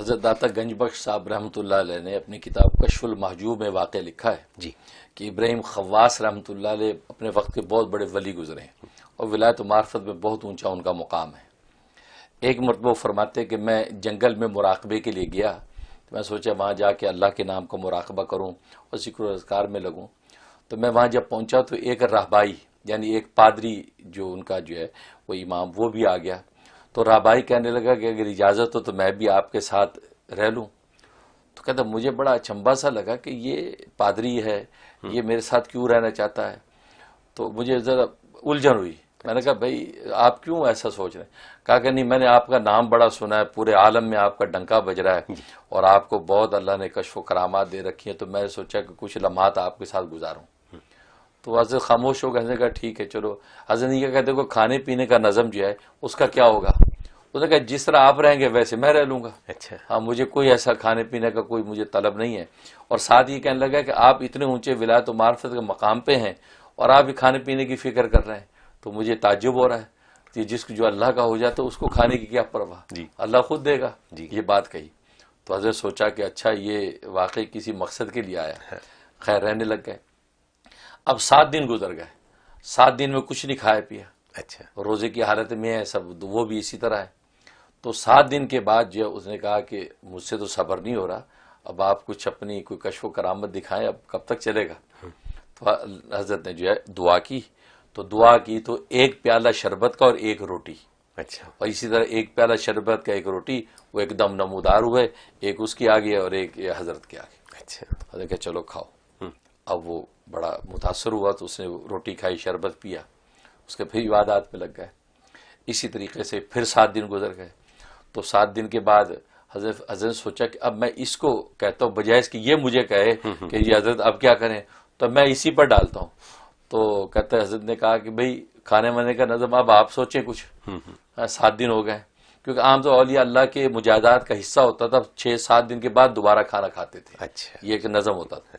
حضرت داتا گنج بخش صاحب رحمۃ اللہ علیہ نے اپنی کتاب کشف المحجوب میں واقع لکھا ہے جی کہ ابراہیم خواص رحمۃ اللہ علیہ اپنے وقت کے بہت بڑے ولی گزرے ہیں اور ولایت و معرفت میں بہت اونچا ان کا مقام ہے۔ ایک مرتبہ وہ فرماتے کہ میں جنگل میں مراقبے کے لیے گیا تو میں سوچا وہاں جا کے اللہ کے نام کا مراقبہ کروں اور ذکر و اذکار میں لگوں۔ تو میں وہاں جب پہنچا تو ایک راہبائی یعنی ایک پادری جو ان کا جو ہے وہ امام وہ بھی آ گیا۔ تو راہبائی کہنے لگا کہ اگر اجازت ہو تو میں بھی آپ کے ساتھ رہ لوں۔ تو کہتا مجھے بڑا اچنبھا سا لگا کہ یہ پادری ہے، یہ میرے ساتھ کیوں رہنا چاہتا ہے۔ تو مجھے ذرا الجھن ہوئی، میں نے کہا بھائی آپ کیوں ایسا سوچ رہے ہیں؟ کہا کہ نہیں میں نے آپ کا نام بڑا سنا ہے، پورے عالم میں آپ کا ڈنکا بج رہا ہے اور آپ کو بہت اللہ نے کشف و کرامات دے رکھی ہیں، تو میں نے سوچا کہ کچھ لمحات آپ کے ساتھ گزاروں۔ تو حضرت خاموش ہو گئے، حضرت نے کہا ٹھیک ہے چلو۔ حضرت نے کہتے کو کھانے پینے کا نظم جو ہے اس کا کیا ہوگا؟ اس نے کہا جس طرح آپ رہیں گے ویسے میں رہ لوں گا۔ اچھا ہاں مجھے کوئی ایسا کھانے پینے کا کوئی مجھے طلب نہیں ہے۔ اور ساتھ یہ کہنے لگا کہ آپ اتنے اونچے ولایت و معرفت کے مقام پہ ہیں اور آپ بھی کھانے پینے کی فکر کر رہے ہیں، تو مجھے تعجب ہو رہا ہے کہ جس جو اللہ کا ہو جاتا ہے اس کو کھانے کی کیا پرواہ، اللہ خود دے گا۔ یہ بات کہی تو حضرت سوچا کہ اچھا یہ واقعی کسی مقصد کے لیے آیا، خیر رہنے لگ گئے۔ اب 7 دن گزر گئے، 7 دن میں کچھ نہیں کھایا پیا، اچھا روزے کی حالت میں ہے سب، وہ بھی اسی طرح ہے۔ تو 7 دن کے بعد جو اس نے کہا کہ مجھ سے تو صبر نہیں ہو رہا، اب آپ کچھ اپنی کوئی کشف و کرامت دکھائیں، اب کب تک چلے گا؟ تو حضرت نے جو ہے دعا کی، تو دعا کی تو 1 پیالہ شربت کا اور 1 روٹی، اچھا اور اسی طرح 1 پیالہ شربت کا 1 روٹی وہ ایک دم نمودار ہوئے، ایک اس کی آگے اور ایک حضرت کے آگے۔ اچھا حضرت کہ چلو کھاؤ۔ اب وہ بڑا متاثر ہوا تو اس نے روٹی کھائی، شربت پیا، اس کے پھر عبادات میں لگ گئے۔ اسی طریقے سے پھر 7 دن گزر گئے، تو 7 دن کے بعد حضرت نے سوچا کہ اب میں اس کو کہتا ہوں بجائے اس کہ یہ مجھے کہے کہ یہ حضرت اب کیا کریں، تو میں اسی پر ڈالتا ہوں۔ تو کہتا ہے حضرت نے کہا کہ بھئی کھانے وانے کا نظم اب آپ سوچیں کچھ۔ 7 دن ہو گئے، کیونکہ عام طور اولیاء اللہ کے مجاہدات کا حصہ ہوتا تھا 6-7 دن کے بعد دوبارہ کھانا کھاتے تھے، اچھا یہ ایک نظم ہوتا تھا۔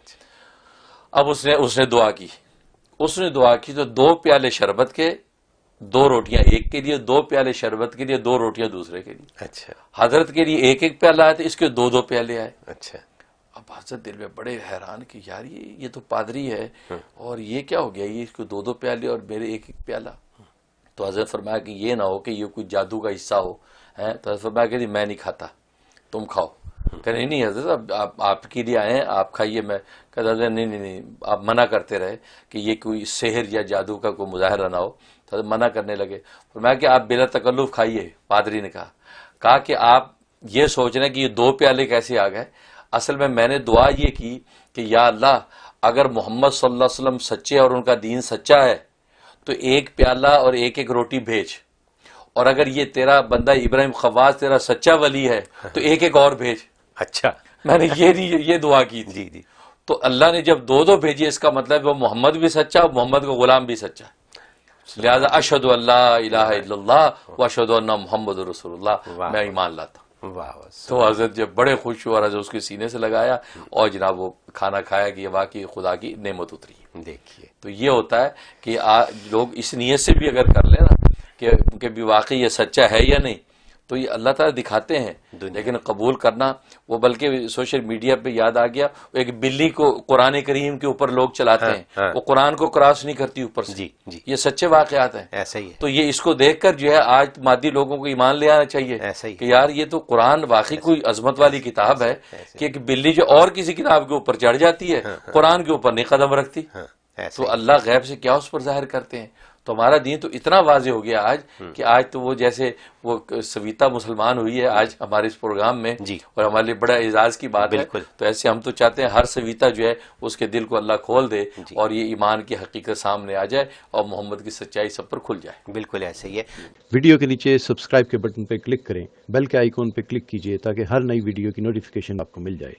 اب اس نے دعا کی، تو 2 پیالے شربت کے 2 روٹیاں ایک کے لیے، 2 پیالے شربت کے لیے 2 روٹیاں دوسرے کے لیے۔ اچھا حضرت کے لیے 1 پیالہ آئے تھے، اس کے 2 پیالے آئے۔ اچھا اب حضرت دل میں بڑے حیران کہ یار یہ تو پادری ہے اور یہ کیا ہو گیا، یہ اس کو 2 پیالے اور میرے 1 پیالہ۔ تو حضرت فرمایا کہ یہ نہ ہو کہ یہ کوئی جادو کا حصہ ہو، تو حضرت فرمایا کہ میں نہیں کھاتا، تم کھاؤ۔ کہ نہیں حضرت اب آپ کے لیے آئے ہیں، آپ کھائیے۔ میں کہتا حضرت نہیں آپ منع کرتے رہے کہ یہ کوئی سحر یا جادو کا کوئی مظاہرہ نہ ہو، تو حضرت منع کرنے لگے۔ فرمایا کہ آپ بلا تکلف کھائیے۔ پادری نے کہا کہ آپ یہ سوچ رہے ہیں کہ یہ 2 پیالے کیسے آ گئے، اصل میں نے دعا یہ کی کہ یا اللہ اگر محمد صلی اللہ علیہ وسلم سچے اور ان کا دین سچا ہے تو 1 پیالہ اور 1 روٹی بھیج، اور اگر یہ تیرا بندہ ابراہیم خواص تیرا سچا ولی ہے تو 1 اور بھیج۔ اچھا میں نے یہ دعا کی تھی۔ جی تو اللہ نے جب 2 بھیجی، اس کا مطلب وہ محمد بھی سچا اور محمد کا غلام بھی سچا، لہذا اشہد ان لا الہ الا اللہ و اشہد ان محمد رسول اللہ، میں ایمان لاتا ہوں۔ واہ تو حضرت جب بڑے خوش ہوا، حضرت اس کے سینے سے لگایا اور جناب وہ کھانا کھایا کہ یہ واقعی خدا کی نعمت اتری۔ دیکھیے تو یہ ہوتا ہے کہ لوگ اس نیت سے بھی اگر کر لیں نا کہ بھی واقعی یہ سچا ہے یا نہیں، تو یہ اللہ تعالیٰ دکھاتے ہیں، لیکن قبول کرنا وہ، بلکہ سوشل میڈیا پہ یاد آ گیا ایک بلی کو قرآن کریم کے اوپر لوگ چلاتے ہیں، وہ قرآن کو کراس نہیں کرتی اوپر سے۔ یہ سچے واقعات ہیں، ایسا ہی ہے۔ تو یہ اس کو دیکھ کر جو ہے آج مادی لوگوں کو ایمان لے آنا چاہیے ایسا ہی کہ یار یہ تو قرآن واقعی کوئی عظمت والی کتاب ہے کہ ایک بلی جو اور کسی کتاب کے اوپر چڑھ جاتی ہے قرآن کے اوپر نہیں قدم رکھتی، تو اللہ غیب سے کیا اس پر ظاہر کرتے ہیں۔ تو ہمارا دین تو اتنا واضح ہو گیا آج کہ آج تو وہ جیسے وہ سویتا مسلمان ہوئی ہے آج ہمارے اس پروگرام میں، اور ہمارے لیے بڑا اعزاز کی بات ہے۔ تو ایسے ہم تو چاہتے ہیں ہر سویتا جو ہے اس کے دل کو اللہ کھول دے اور یہ ایمان کی حقیقت سامنے آ جائے اور محمد کی سچائی سب پر کھل جائے۔ بالکل ایسا ہی ہے۔ ویڈیو کے نیچے سبسکرائب کے بٹن پہ کلک کریں، بیل کے آئیکن پہ کلک کیجئے تاکہ ہر نئی ویڈیو کی نوٹیفیکیشن آپ کو مل جائے۔